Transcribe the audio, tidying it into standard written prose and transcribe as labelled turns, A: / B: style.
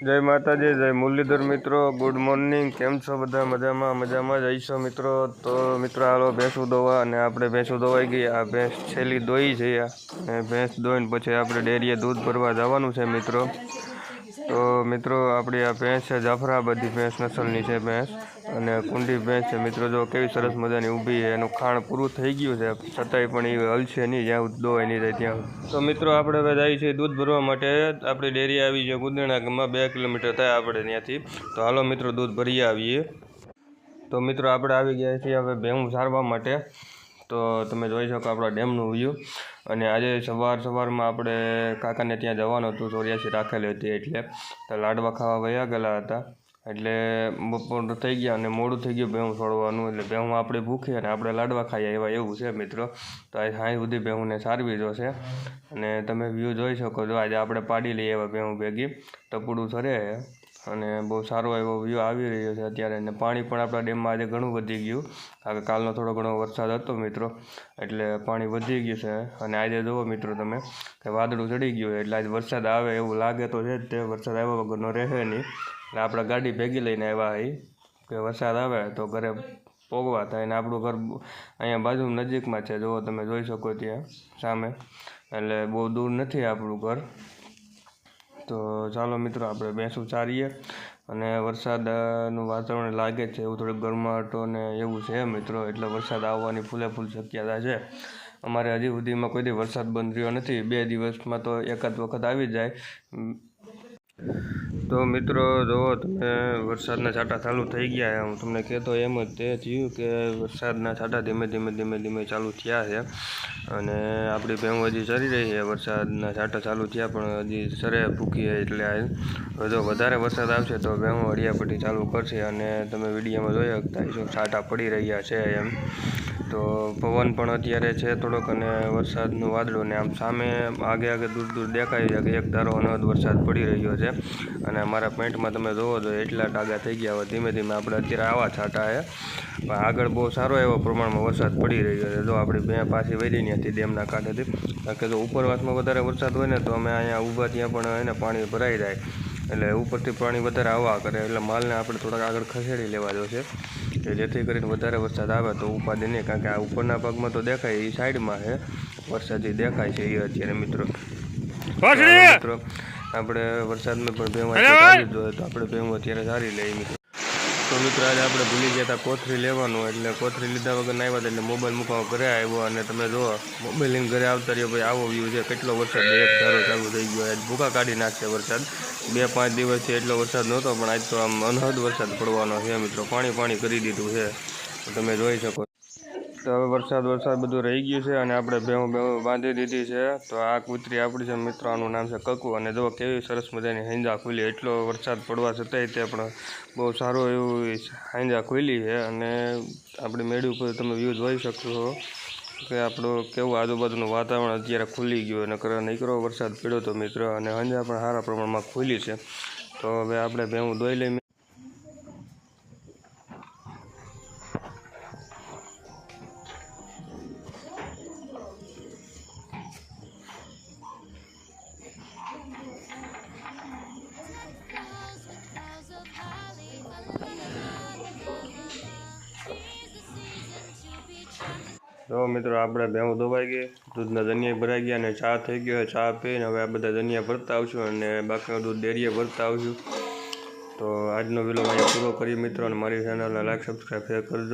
A: જય માતાજી, જય મુરલીધર મિત્રો, ગુડ મોર્નિંગ। કેમ છો બધા? મજામાં જ હશો મિત્રો। તો મિત્રો હાલો ભેંસું દોવા, અને આપણે ભેંસું દોવાઈ ગઈ। આ ભેંસ છેલ્લી દોઈ છે, અને ભેંસ દોઈને પછી આપણે ડેરીએ દૂધ ભરવા જવાનું છે મિત્રો। તો મિત્રો આપણી આ ભેંસ છે જાફરાબાદી ભેંસ નસલની છે ભેંસ, અને કુંડી ભેંસ છે મિત્રો। જો કેવી સરસ મજાની ઊભી છે, એનું ખાણ પૂરું થઈ ગયું છે, છતાંય પણ એ હલશે નહીં જ્યાં દોવાઈ નહીં જાય ત્યાં। તો મિત્રો આપણે હવે જઈએ છીએ દૂધ ભરવા માટે। આપણી ડેરી આવી છે ગુંદરણા ગામમાં, 2 કિલોમીટર થાય આપણે ત્યાંથી। તો હાલો મિત્રો દૂધ ભરી આવીએ। તો મિત્રો આપણે આવી ગયા છીએ હવે ભેહું સારવા માટે। તો તમે જોઈ શકો આપણા ડેમનું વ્યૂ। અને આજે સવારમાં આપણે કાકાને ત્યાં જવાનું હતું, 84 રાખેલી હતી, એટલે તો લાડવા ખાવા વયા ગયેલા હતા, એટલે બપોર થઈ ગયા અને મોડું થઈ ગયું ભેહું છોડવાનું, એટલે ભેહું આપણે ભૂખી અને આપણે લાડવા ખાઈએ એવા એવું છે મિત્રો। તો આજે સાંજ સુધી ભેહુંને સારવી જોશે, અને તમે વ્યૂ જોઈ શકો છો। આજે આપણે પાડી લઈએ એવા ભેહું ભેગી ટપુડું સરે, અને બહુ સારો એવો વ્યૂ આવી રહ્યો છે અત્યારે। અને પાણી પણ આપણા ડેમમાં આજે ઘણું વધી ગયું, કારણ કે કાલનો થોડો ઘણો વરસાદ હતો મિત્રો, એટલે પાણી વધી ગયું છે। અને આજે જુઓ મિત્રો તમે કે વાદળું ચડી ગયું, એટલે આજે વરસાદ આવે એવું લાગે તો છે જ તે, વરસાદ આવ્યા વગરનો રહે નહીં। એટલે આપણે ગાડી ભેગી લઈને આવ્યા અહીં કે વરસાદ આવે તો ઘરે પોગવા થાય। અને આપણું ઘર અહીંયા બાજુ નજીકમાં છે, જુઓ તમે જોઈ શકો ત્યાં સામે, એટલે બહુ દૂર નથી આપણું ઘર। તો ચાલો મિત્રો આપણે ભેંસું ચારીએ, અને વરસાદનું વાતાવરણ લાગે છે એવું, થોડુંક ગરમાટો ને એવું છે મિત્રો, એટલે વરસાદ આવવાની ફૂલ શક્યતા છે। અમારે હજી સુધીમાં કોઈ દી વરસાદ બંધ રહ્યો નથી, 2 દિવસમાં તો એકાદ વખત આવી જાય। તો મિત્રો જુઓ તમે વરસાદના છાંટા ચાલુ થઈ ગયા। હું તમને કહેતો એમ જ તે થયું કે વરસાદના છાંટા ધીમે ચાલુ થયા છે, અને આપણી ભેહું હજી ચરી રહી છે। વરસાદના છાંટા ચાલુ થયા પણ હજી સરે ભૂખી છે, એટલે જો વધારે વરસાદ આવશે તો ભેહું હળિયાપટ્ટી ચાલુ કરશે। અને તમે વિડીયોમાં જોઈ શકતા છો છાંટા પડી રહ્યા છે એમ। તો પવન પણ અત્યારે છે થોડોક, અને વરસાદનું વાદળું ને આમ સામે આગે દૂર દેખાય છે કે એક ધારો અનહદ વરસાદ પડી રહ્યો છે। અને અમારા પોઈન્ટમાં તમે જોવો તો એટલા ટાગા થઈ ગયા। હવે ધીમે આપણે અત્યારે આવા છાંટા છે, પણ આગળ બહુ સારો એવો પ્રમાણમાં વરસાદ પડી રહ્યો છે। જો આપણી ભેં પાછી વળી ત્યાંથી ડેમના કાંઠેથી, કારણ કે જો ઉપરવાસમાં વધારે વરસાદ હોય ને તો અમે અહીંયા ઊભા ત્યાં પણ એને પાણી ભરાઈ જાય, એટલે ઉપરથી પાણી વધારે આવવા કરે, એટલે માલને આપણે થોડાક આગળ ખસેડી લેવા જોશે, કે જેથી કરીને વધારે વરસાદ આવે તો ઉપાધિ નહીં, કારણ કે આ ઉપરના ભાગમાં તો દેખાય, એ સાઈડમાં છે વરસાદ જે દેખાય છે એ અત્યારે મિત્રો। આપણે વરસાદમાં પણ ભેહું સારી જ જોઈએ, તો આપણે ભેહું અત્યારે સારી લઈએ મિત્રો। તો મિત્રો આજે આપણે ભૂલી ગયા હતા કોથળી લેવાનું, એટલે કોથળી લીધા વગર ના આવ્યા, એટલે મોબાઈલ મૂકવા ઘરે આવ્યો, અને તમે જુઓ મોબાઈલ લઈને ઘરે આવતા રહ્યો ભાઈ, આવો વ્યૂ છે। કેટલો વરસાદ એક ધારો ચાલુ થઈ ગયો, આજ ભૂકા કાઢી નાખશે વરસાદ। 2-5 દિવસથી એટલો વરસાદ નહોતો, પણ આજ તો આમ અનહદ વરસાદ પડવાનો છે મિત્રો, પાણી કરી દીધું છે, તમે જોઈ શકો। તો હવે વરસાદ બધું રહી ગયું છે, અને આપણે ભેહું બાંધી દીધી છે। તો આ કૂતરી આપણી છે મિત્રો, આનું નામ છે કકુ, અને જો કેવી સરસ મજાની હાંજા ખુલી, એટલો વરસાદ પડવા છતાંય તે પણ બહુ સારું એવું હાંજા ખુલી છે। અને આપણી મેળી ઉપર તમે વ્યૂ જોઈ શકશો કે આપણું કેવું આજુબાજુનું વાતાવરણ અત્યારે ખુલી ગયું, અને નીકળો વરસાદ પડ્યો તો મિત્રો, અને હાંજા પણ સારા પ્રમાણમાં ખુલી છે। તો હવે આપણે ભેહું દોઈ લઈએ। તો મિત્રો આપણે ભેહું દોવાઈ ગઈ, દૂધના જનિયા ભરાઈ ગયા, અને ચા થઈ ગયો, ચા પીને હવે આ બધા જનિયા ભરતા આવશું, અને બાકીનું દૂધ ડેરીએ ભરતા આવશું। તો આજનો વિડીયો અહીંયા પૂરો કરીએ મિત્રો, અને મારી ચેનલને લાઈક સબસ્ક્રાઈબ કરજો।